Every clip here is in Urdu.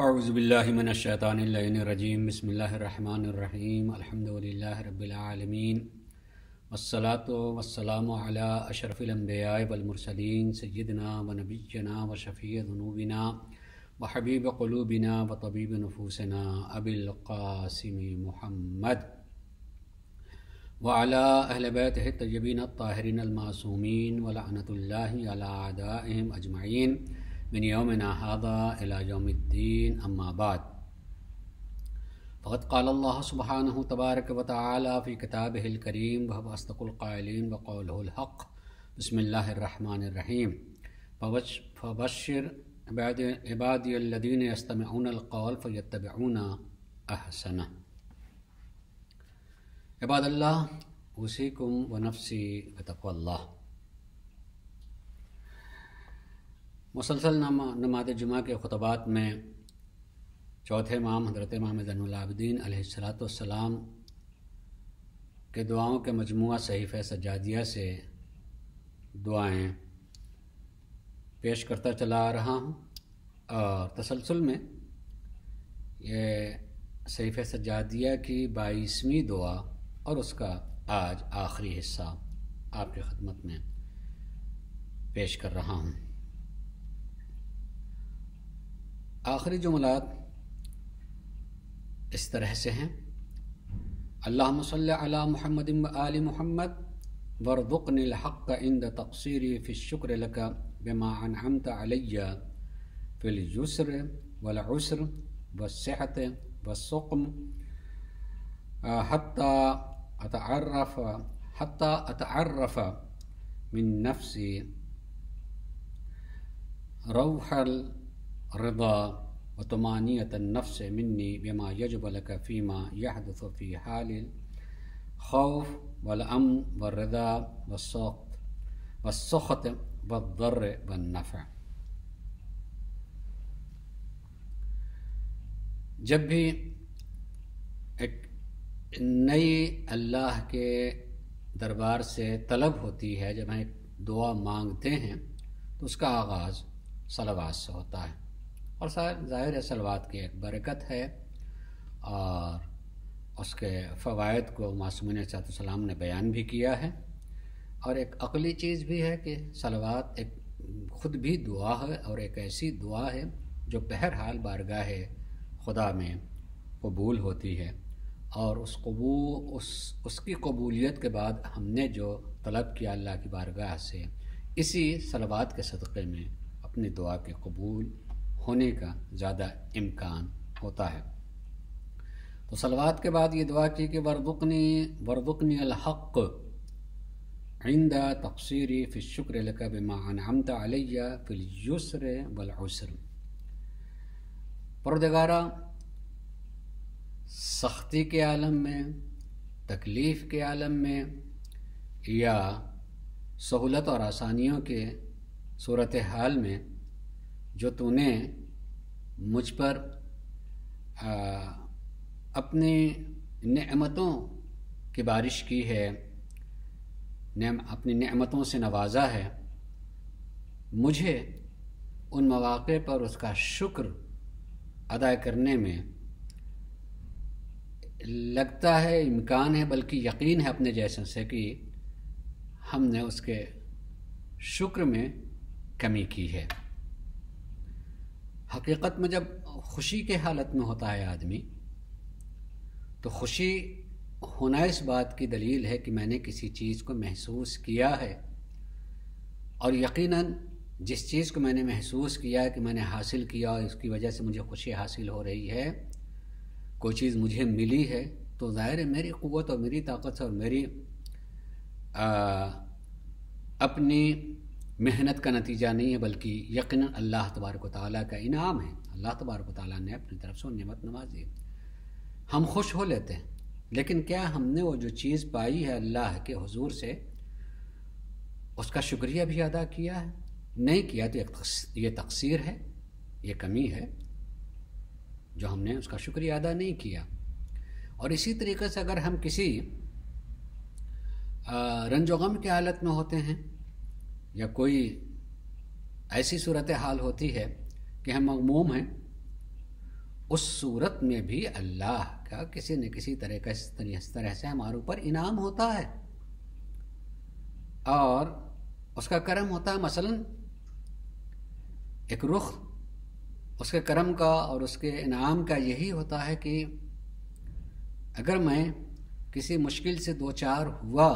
اعوذ باللہ من الشیطان اللعین الرجیم بسم اللہ الرحمن الرحیم الحمدللہ رب العالمین والصلاة والسلام علی اشرف الانبیاء والمرسلین سیدنا و نبینا و شفیع ذنوبنا و حبیب قلوبنا و طبیب نفوسنا ابی القاسم محمد وعلی اہل بیتہ الطیبین الطاہرین المعصومین ولعنۃ اللہ علی اعدائہم اجمعین من یومنا هذا الى یوم الدین اما بعد فقد قال اللہ سبحانہ تبارک و تعالی فی کتابہ الکریم وهو اصدق القائلین وقولہ الحق بسم اللہ الرحمن الرحیم فبشر عبادی الذین یستمعون القول فیتبعون احسنہ. عباد اللہ، اوصیکم ونفسی بتقوی اللہ. مسلسل نماز جمعہ کے خطبات میں چوتھے امام حضرت امام زین العابدین علیہ السلام کے دعاؤں کے مجموعہ صحیفہ سجادیہ سے دعائیں پیش کرتا چلا آ رہا ہوں، اور تسلسل میں یہ صحیفہ سجادیہ کی 22ویں دعا اور اس کا آج آخری حصہ آپ کی خدمت میں پیش کر رہا ہوں. آخری جملات اس طرح سے ہیں: اللہم صلی علی محمد و آل محمد وارزقنی الحق عند تقصیری فی الشکر لک بما انعمت علی فی اليسر والعسر والصحت والسقم حتی اتعرف من نفسی روح الرضا وطمانیت النفس منی بما یجب لک فیما یحدث فی حال الخوف والامن والرضا والسخط والضر والنفع. جب بھی ایک نئی اللہ کے دربار سے طلب ہوتی ہے، جب ہم ایک دعا مانگتے ہیں تو اس کا آغاز صلوات سے ہوتا ہے، اور ظاہر ہے صلوات کی ایک برکت ہے اور اس کے فوائد کو معصومین علیہ السلام نے بیان بھی کیا ہے. اور ایک عقلی چیز بھی ہے کہ صلوات ایک خود بھی دعا ہے، اور ایک ایسی دعا ہے جو بہرحال بارگاہ خدا میں قبول ہوتی ہے، اور اس کی قبولیت کے بعد ہم نے جو طلب کیا اللہ کی بارگاہ سے، اسی صلوات کے صدقے میں اپنی دعا کے قبول ہونے کا زیادہ امکان ہوتا ہے. تو صلوات کے بعد یہ دعا کی کہ وارزقنی الحق عند تقصیری فی الشکر لک بما انعمت علی فی اليسر والعسر. پروردگارا، سختی کے عالم میں، تکلیف کے عالم میں، یا سہولت اور آسانیوں کے صورتحال میں جو تو نے مجھ پر اپنی نعمتوں کی بارش کی ہے، اپنی نعمتوں سے نوازا ہے، مجھے ان مواقع پر اس کا شکر ادا کرنے میں لگتا ہے، امکان ہے، بلکہ یقین ہے اپنے جیسوں سے کہ ہم نے اس کے شکر میں کمی کی ہے. حقیقت میں جب خوشی کے حالت میں ہوتا ہے آدمی، تو خوشی ہونا اس بات کی دلیل ہے کہ میں نے کسی چیز کو محسوس کیا ہے، اور یقیناً جس چیز کو میں نے محسوس کیا ہے کہ میں نے حاصل کیا اور اس کی وجہ سے مجھے خوشی حاصل ہو رہی ہے، کوئی چیز مجھے ملی ہے، تو ظاہر ہے میری قوت اور میری طاقت سے اور میری اپنی محنت کا نتیجہ نہیں ہے، بلکہ یقیناً اللہ تبارک و تعالیٰ کا انعام ہے. اللہ تبارک و تعالیٰ نے اپنی طرف سے نعمت نوازی. ہم خوش ہو لیتے ہیں، لیکن کیا ہم نے وہ جو چیز پائی ہے اللہ کے حضور سے، اس کا شکریہ بھی ادا کیا ہے؟ نہیں کیا تو یہ تقصیر ہے، یہ کمی ہے جو ہم نے اس کا شکریہ ادا نہیں کیا. اور اسی طریقے سے اگر ہم کسی رنج و غم کی حالت میں ہوتے ہیں، یا کوئی ایسی صورتحال ہوتی ہے کہ ہم مغموم ہیں، اس صورت میں بھی اللہ کا کسی نہ کسی طرح سے ہمارے اوپر انعام ہوتا ہے اور اس کا کرم ہوتا ہے. مثلا ایک رخ اس کے کرم کا اور اس کے انعام کا یہی ہوتا ہے کہ اگر میں کسی مشکل سے دو چار ہوا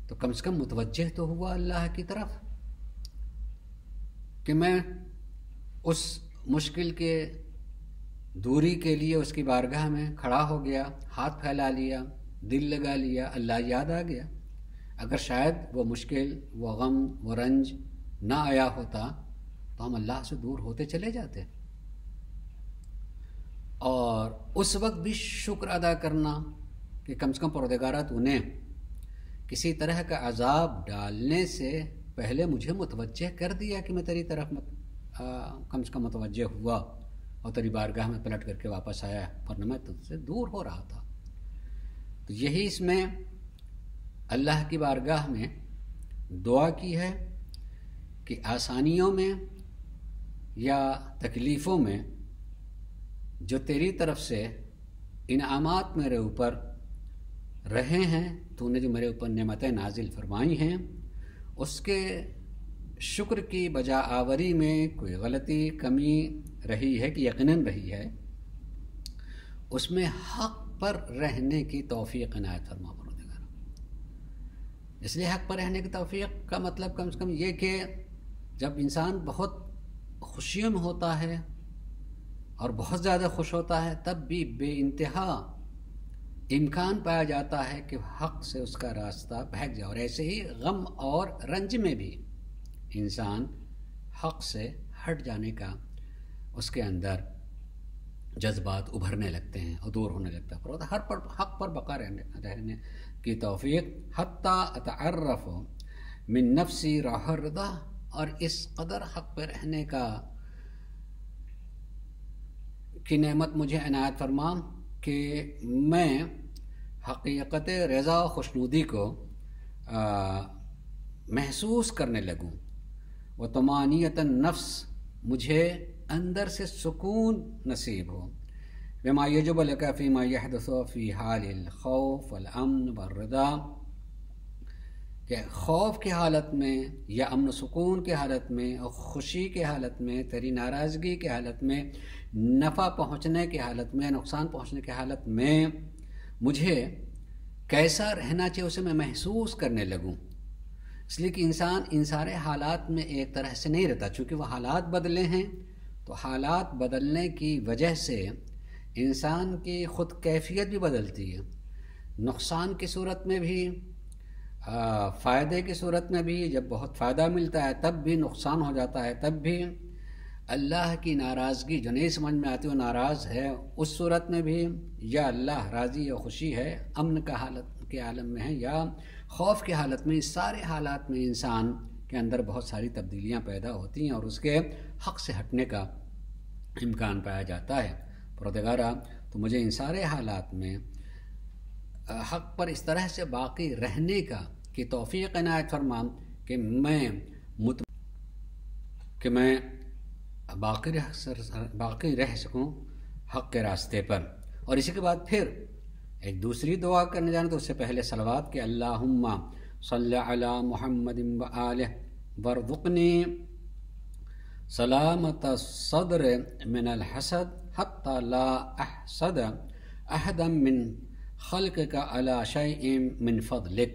تو کم سے کم متوجہ تو ہوا اللہ کی طرف کہ میں اس مشکل کے دوری کے لیے اس کی بارگاہ میں کھڑا ہو گیا، ہاتھ پھیلا لیا، دل لگا لیا، اللہ یاد آ گیا. اگر شاید وہ مشکل، وہ غم، وہ رنج نہ آیا ہوتا تو ہم اللہ سے دور ہوتے چلے جاتے. اور اس وقت بھی شکر ادا کرنا کہ کم سے کم پروردگارہ تو نے کسی طرح کا عذاب ڈالنے سے پہلے مجھے متوجہ کر دیا کہ میں تیری طرف کم سے کم متوجہ ہوا اور تیری بارگاہ میں پلٹ کر کے واپس آیا، ورنہ میں تجھ سے دور ہو رہا تھا. تو یہی اس میں اللہ کی بارگاہ میں دعا کی ہے کہ آسانیوں میں یا تکلیفوں میں جو تیری طرف سے انعامات میرے اوپر رہے ہیں، تو نے جو میرے اوپر نعمتیں نازل فرمائی ہیں، اس کے شکر کی بجا آوری میں کوئی غلطی کمی رہی ہے کہ یقیناً رہی ہے، اس میں حق پر رہنے کی توفیق عنایت فرما پروردگار. اس لیے حق پر رہنے کی توفیق کا مطلب کم سے کم یہ کہ جب انسان بہت خوشیوں میں ہوتا ہے اور بہت زیادہ خوش ہوتا ہے، تب بھی بے انتہا امکان پایا جاتا ہے کہ حق سے اس کا راستہ بہک جائے. اور ایسے ہی غم اور رنج میں بھی انسان حق سے ہٹ جانے کا اس کے اندر جذبات ابھرنے لگتے ہیں اور دور ہونے لگتا ہے. ہر پر حق پر بقا رہنے کی توفیق. حتی اتعرف من نفسی راح الرضا، اور اس قدر حق پہ رہنے کی نعمت مجھے عنایت فرما کہ میں حقیقت رضا و خوشنودی کو محسوس کرنے لگوں. و طمانینۃ النفس، مجھے اندر سے سکون نصیب ہو. بما یجب لک فیما یحدث فی حال الخوف والامن والرضا، کہ خوف کی حالت میں یا امن و سکون کی حالت میں اور خوشی کی حالت میں، تیری ناراضگی کی حالت میں، نفع پہنچنے کی حالت میں، نقصان پہنچنے کی حالت میں مجھے کیسا رہنا چاہیے اسے میں محسوس کرنے لگوں. اس لیے کہ انسان ان سارے حالات میں ایک طرح سے نہیں رہتا، چونکہ وہ حالات بدلے ہیں. تو حالات بدلنے کی وجہ سے انسان کی خود کیفیت بھی بدلتی ہے. نقصان کی صورت میں بھی، فائدے کی صورت میں بھی، جب بہت فائدہ ملتا ہے تب بھی نقصان ہو جاتا ہے، تب بھی اللہ کی ناراضگی جو نہیں سمجھ میں آتی وہ ناراض ہے اس صورت میں بھی، یا اللہ راضی یا خوشی ہے امن کا حالت کے عالم میں ہے یا خوف کی حالت میں. اس سارے حالات میں انسان کے اندر بہت ساری تبدیلیاں پیدا ہوتی ہیں اور اس کے حق سے ہٹنے کا امکان پایا جاتا ہے. پروردگارہ تو مجھے ان سارے حالات میں حق پر اس طرح سے باقی رہنے کی توفیق عنایت فرما کہ میں باقی رہ سکوں حق کے راستے پر. اور اسی کے بعد پھر ایک دوسری دعا کرنے جانا، تو اس سے پہلے صلوات کہ اللہم صلی علی محمد وآلہ وارزقنی سلامت الصدر من الحسد حتی لا احسد احدا من خلقک علی شیء من فضلک.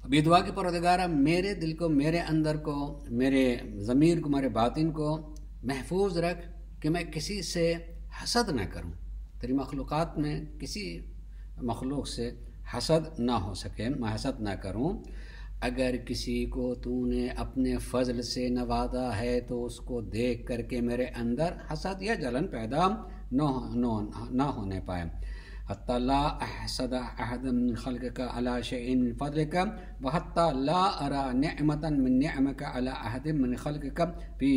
اب یہ دعا کہ پروردگارہ میرے دل کو، میرے اندر کو، میرے ضمیر کو، میرے باطن کو محفوظ رکھ کہ میں کسی سے حسد نہ کروں. تیری مخلوقات میں کسی مخلوق سے حسد نہ ہو سکے، میں حسد نہ کروں. اگر کسی کو تو نے اپنے فضل سے نوازا ہے تو اس کو دیکھ کر کے میرے اندر حسد یا جلن پیدا نہ ہونے پائے. حتی لا احسد احدا من خلقک علی شیء من فضلک وحتی لا ارى نعمتا من نعمک علی احد من خلقک فی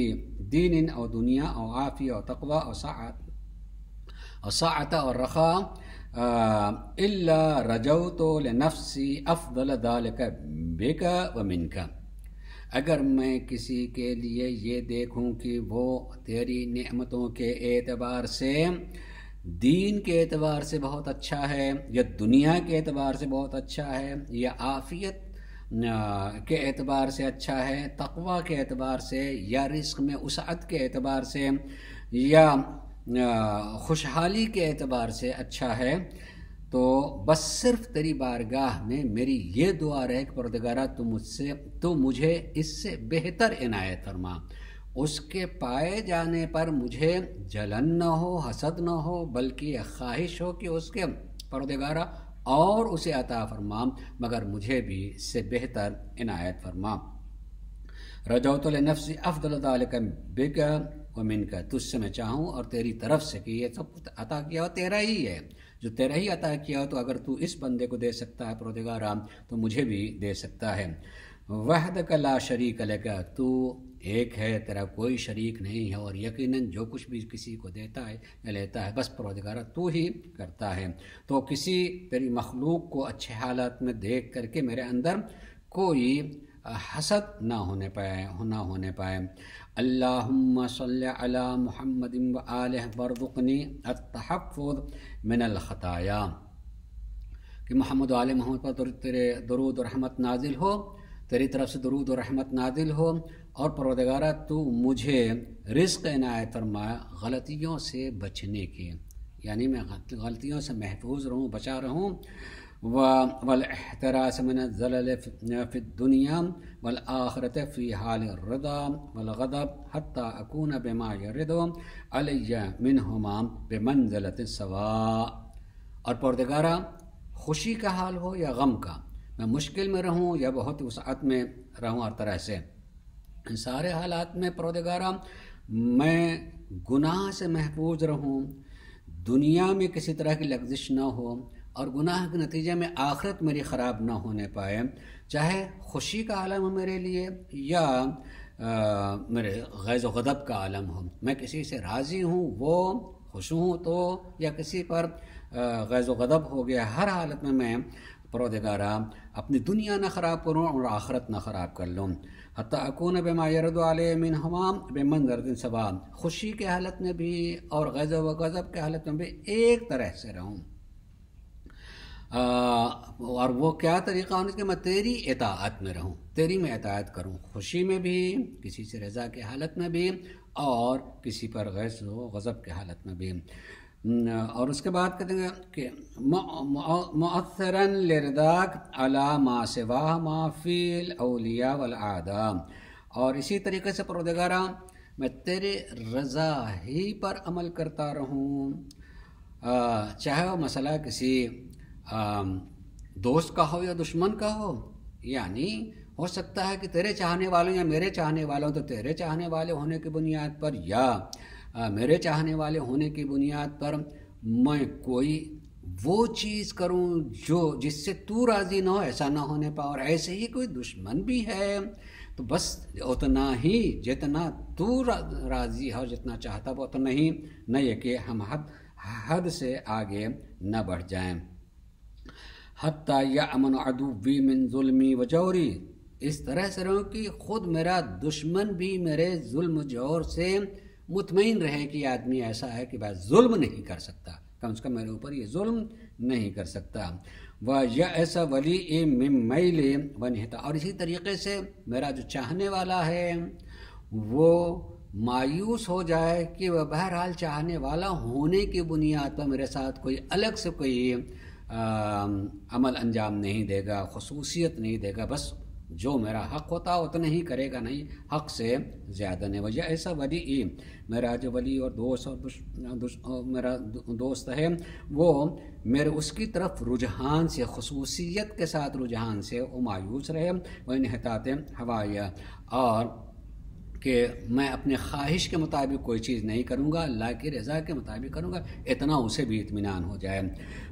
دین او دنیا او عافیہ او تقوی او سعت اور رخاء الا رجوت لنفسی افضل ذلك بک ومنک. اگر میں کسی کے لیے یہ دیکھوں کہ وہ تیری نعمتوں کے اعتبار سے، دین کے اعتبار سے بہت اچھا ہے، یا دنیا کے اعتبار سے بہت اچھا ہے، یا عافیت کے اعتبار سے اچھا ہے، تقوی کے اعتبار سے، یا رزق میں وسعت کے اعتبار سے، یا خوشحالی کے اعتبار سے اچھا ہے، تو بس صرف تیری بارگاہ میں میری یہ دعا رہے کہ پروردگارہ تو مجھے اس سے بہتر عنایت فرما، اس کے پائے جانے پر مجھے جلن نہ ہو، حسد نہ ہو، بلکہ یہ خواہش ہو کہ اس کے پروردگارہ اور اسے عطا فرما، مگر مجھے بھی اس سے بہتر عنایت فرما۔ رجوت لنفسی افضل ذالک بک ومنک، تجھ سے میں چاہوں اور تیری طرف سے کہ یہ سب عطا کیا ہو تیرا ہی ہے، جو تیرا ہی عطا کیا ہو، تو اگر تو اس بندے کو دے سکتا ہے پروردگارا تو مجھے بھی دے سکتا ہے۔ وحدک لا شریک لک، تو ایک ہے، تیرا کوئی شریک نہیں ہے، اور یقیناً جو کچھ بھی کسی کو دیتا ہے یا لیتا ہے بس پروردگارا تو ہی کرتا ہے، تو کسی تیری مخلوق کو اچھے حالات میں دیکھ کر کے میرے اندر کوئی حسد نہ ہونے پائے۔ اللہم صلی علی محمد و آلہ وارزقنی التحفظ من الخطایا، کہ محمد و آل محمد پر تیرے درود و رحمت نازل ہو، تیری طرف سے درود و رحمت نازل ہو، اور پروردگارہ تو مجھے رزق عنایت فرمایا غلطیوں سے بچنے کی، یعنی میں غلطیوں سے محفوظ رہوں، بچا رہوں، والاحتراس من الزلل فی الدنیا والآخرت فی حال الرضا والغضب حتی اکون بما یرد علی منہما بمنزلۃ سواء، اور پروردگارہ خوشی کا حال ہو یا غم کا، میں مشکل میں رہوں یا بہت وسعت میں رہوں، ہر طرح سے ان سارے حالات میں پروردگارہ میں گناہ سے محفوظ رہوں، دنیا میں کسی طرح کی لغزش نہ ہو، اور گناہ کے نتیجے میں آخرت میری خراب نہ ہونے پائے، چاہے خوشی کا عالم ہو میرے لیے یا میرے غیظ و غضب کا عالم ہو، میں کسی سے راضی ہوں وہ خوش ہوں تو، یا کسی پر غیظ و غضب ہو گیا، ہر حالت میں پروردگارہ اپنی دنیا نہ خراب کروں اور آخرت نہ خراب کر لوں، حتی اکون بما یرد علی منہما بمنزلۃ سواء، خوشی کے حالت میں بھی اور غیظ و غضب کے حالت میں بھی ایک طرح سے رہوں، اور وہ کیا طریقہ ہونا کہ میں تیری اطاعت میں رہوں، تیری میں اطاعت کروں، خوشی میں بھی، کسی سے رضا کی حالت میں بھی، اور کسی پر غیظ و غضب کی حالت میں بھی۔ اور اس کے بعد کہتے ہیں کہ مؤثرا لرضاک علی ما سواہ ما فی الاولیاء والاعداء، اور اسی طریقے سے پروردگارہ میں تیرے رضا ہی پر عمل کرتا رہوں، چاہے وہ مسئلہ کسی دوست کا ہو یا دشمن کا ہو، یعنی ہو سکتا ہے کہ تیرے چاہنے والوں یا میرے چاہنے والوں تو تیرے چاہنے والے ہونے کی بنیاد پر، یا میرے چاہنے والے ہونے کی بنیاد پر میں کوئی وہ چیز کروں جس سے تو راضی نہ ہو، ایسا نہ ہونے پا، اور ایسے ہی کوئی دشمن بھی ہے تو بس اتنا ہی جتنا تو راضی ہے اور جتنا چاہتا وہ اتنا ہی، نہ یہ کہ ہم حد سے آگے نہ بڑھ جائیں۔ حتی یأمن عدوی من ظلمی و جوری، اس طرح سے رہوں کہ خود میرا دشمن بھی میرے ظلم و جور سے مطمئن رہے کہ یہ آدمی ایسا ہے کہ بس ظلم نہیں کر سکتا، کم از کم میرے اوپر یہ ظلم نہیں کر سکتا۔ وَيَأْسَ وَلِيٍّ مِّن مَيْلٍ وَانْحِطَاءٍ، اور اسی طریقے سے میرا جو چاہنے والا ہے وہ مایوس ہو جائے کہ وہ بہرحال چاہنے والا ہونے کی بنیاد پر میرے ساتھ کوئی الگ سے کوئی عمل انجام نہیں دے گا، خصوصیت نہیں دے گا، بس جو میرا حق ہوتا اتنا ہی کرے گا، نہیں حق سے زیادہ نہیں۔ وجہ ایسا ولی، میرا جو ولی اور دوست اور میرا دوست ہے وہ میرے اس کی طرف رجحان سے، خصوصیت کے ساتھ رجحان سے وہ مایوس رہے، وہ انحطاط ہوائیہ، اور کہ میں اپنے خواہش کے مطابق کوئی چیز نہیں کروں گا، اللہ کی رضا کے مطابق کروں گا، اتنا اسے بھی اطمینان ہو جائے۔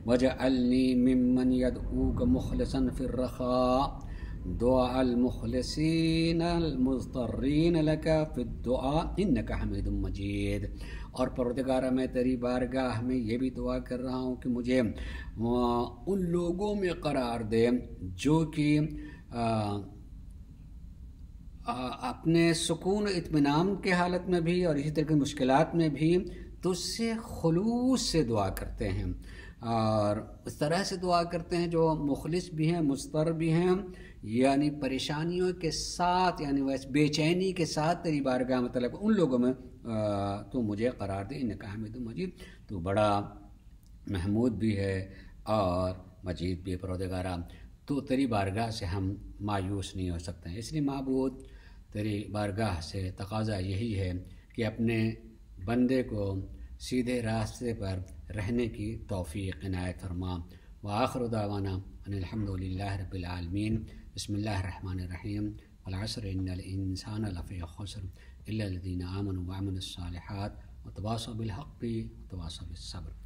وَجَعَلْنِي مِمَّنْ يَدْعُوكَ مُخْلِصًا فِي الرَّخَاءِ دعاء المخلصین المضطرین لک فی الدعاء انک حمید مجید، اور پروردگارہ میں تیری بارگاہ میں یہ بھی دعا کر رہا ہوں کہ مجھے ان لوگوں میں قرار دے جو کہ اپنے سکون اطمینان کے حالت میں بھی اور اسی طرح کی مشکلات میں بھی تو اس سے خلوص سے دعا کرتے ہیں، اور اس طرح سے دعا کرتے ہیں جو مخلص بھی ہیں، مضطر بھی ہیں، یعنی پریشانیوں کے ساتھ، یعنی ویسے بے چینی کے ساتھ تیری بارگاہ میں طلب، ان لوگوں میں تو مجھے قرار دے، انکا حمید مجید، تو بڑا محمود بھی ہے اور مجید بھی، پروردگارا تو تیری بارگاہ سے ہم مایوس نہیں ہو سکتے ہیں۔ اس لیے معبود تیری بارگاہ سے تقاضا یہی ہے کہ اپنے بندے کو سیدھے راستے پر رہنے کی توفیق عنایت فرما۔ وآخر دعوانا ان الحمد للہ رب العالمین۔ بسم اللہ الرحمن الرحیم۔ والعصر ان الانسان لفی خسر الا الذین آمنوا وعملوا الصالحات وتواصوا بالحق وتواصوا بالصبر۔